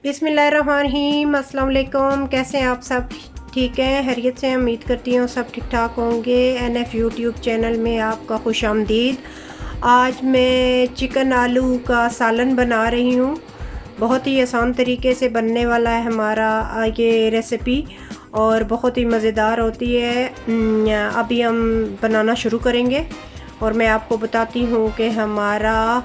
बिस्मिल्लाहिर्रहमानिर्रहीम। अस्सलाम वालेकुम। कैसे हैं आप सब? ठीक हैं, खैरियत से? उम्मीद करती हूँ सब ठीक ठाक होंगे। NF यूट्यूब चैनल में आपका खुश आमदीद। आज मैं चिकन आलू का सालन बना रही हूँ। बहुत ही आसान तरीके से बनने वाला है हमारा ये रेसिपी और बहुत ही मज़ेदार होती है। अभी हम बनाना शुरू करेंगे और मैं आपको बताती हूँ कि हमारा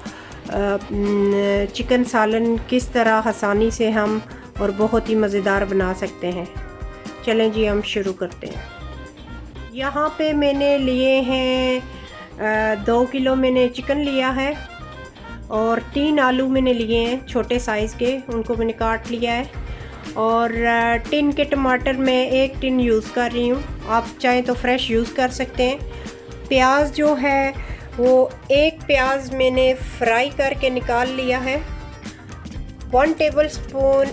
चिकन सालन किस तरह आसानी से हम और बहुत ही मज़ेदार बना सकते हैं। चलें जी, हम शुरू करते हैं। यहाँ पे मैंने लिए हैं 2 किलो मैंने चिकन लिया है और 3 आलू मैंने लिए हैं छोटे साइज़ के, उनको मैंने काट लिया है। और टिन के टमाटर मैं 1 टिन यूज़ कर रही हूँ, आप चाहें तो फ्रेश यूज़ कर सकते हैं। प्याज जो है वो 1 प्याज मैंने फ्राई करके निकाल लिया है। 1 tablespoon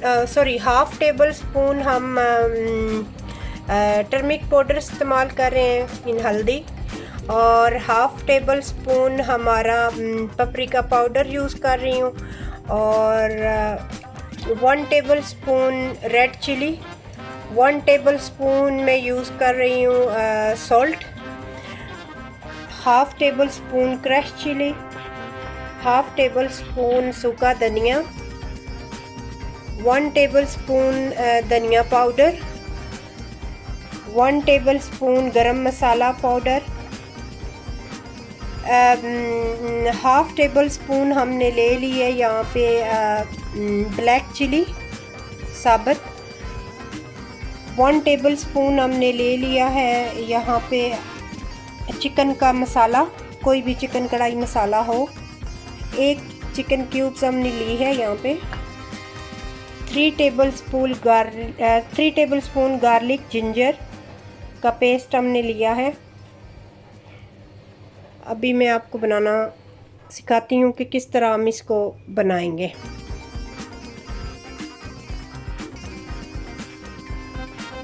half tablespoon हम टर्मरिक पाउडर इस्तेमाल कर रहे हैं, इन हल्दी, और हाफ़ टेबल स्पून हमारा पपरिका पाउडर यूज़ कर रही हूँ, और 1 tablespoon red chilli, 1 tablespoon मैं यूज़ कर रही हूँ salt, half tablespoon crush chilli, half tablespoon सूखा धनिया, 1 टेबल स्पून धनिया पाउडर, 1 टेबल स्पून गरम मसाला पाउडर, हाफ़ टेबल स्पून हमने ले ली है यहाँ पे ब्लैक चिली साबुत, 1 टेबल स्पून हमने ले लिया है यहाँ पे चिकन का मसाला, कोई भी चिकन कढ़ाई मसाला हो। 1 चिकन क्यूब्स हमने ली है यहाँ पे। 3 टेबल स्पून गार्लिक जिंजर का पेस्ट हमने लिया है। अभी मैं आपको बनाना सिखाती हूँ कि किस तरह हम इसको बनाएंगे।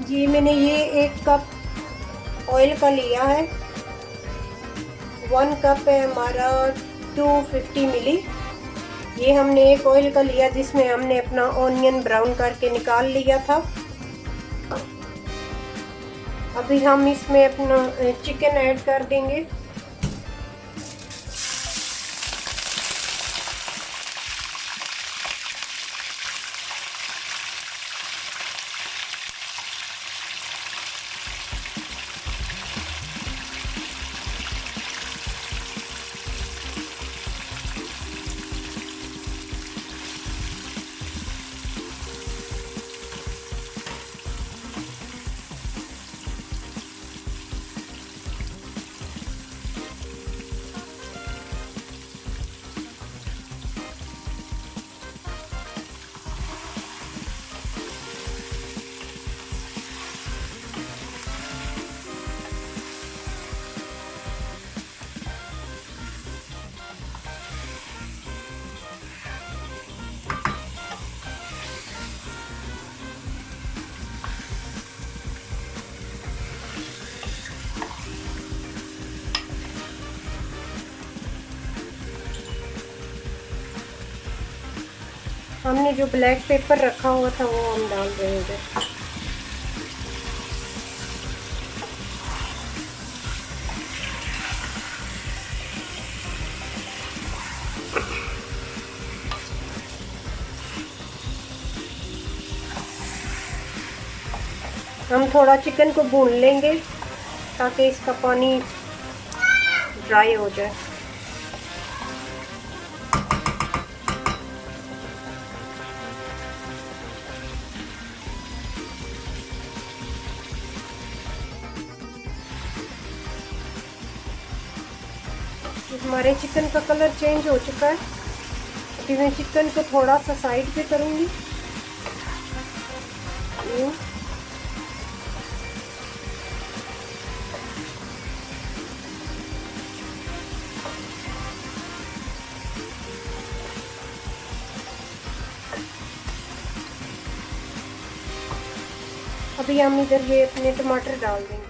जी, मैंने ये 1 कप ऑयल का लिया है। 1 कप है हमारा 250 मिली। ये हमने 1 ऑयल का लिया जिसमें हमने अपना ऑनियन ब्राउन करके निकाल लिया था। अभी हम इसमें अपना चिकन ऐड कर देंगे। हमने जो ब्लैक पेपर रखा हुआ था वो हम डाल रहे हैं। हम थोड़ा चिकन को भून लेंगे ताकि इसका पानी ड्राई हो जाए। हमारे चिकन का कलर चेंज हो चुका है। अभी मैं चिकन को थोड़ा सा साइड पे करूँगी। अभी हम इधर ये अपने टमाटर डाल देंगे।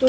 2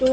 2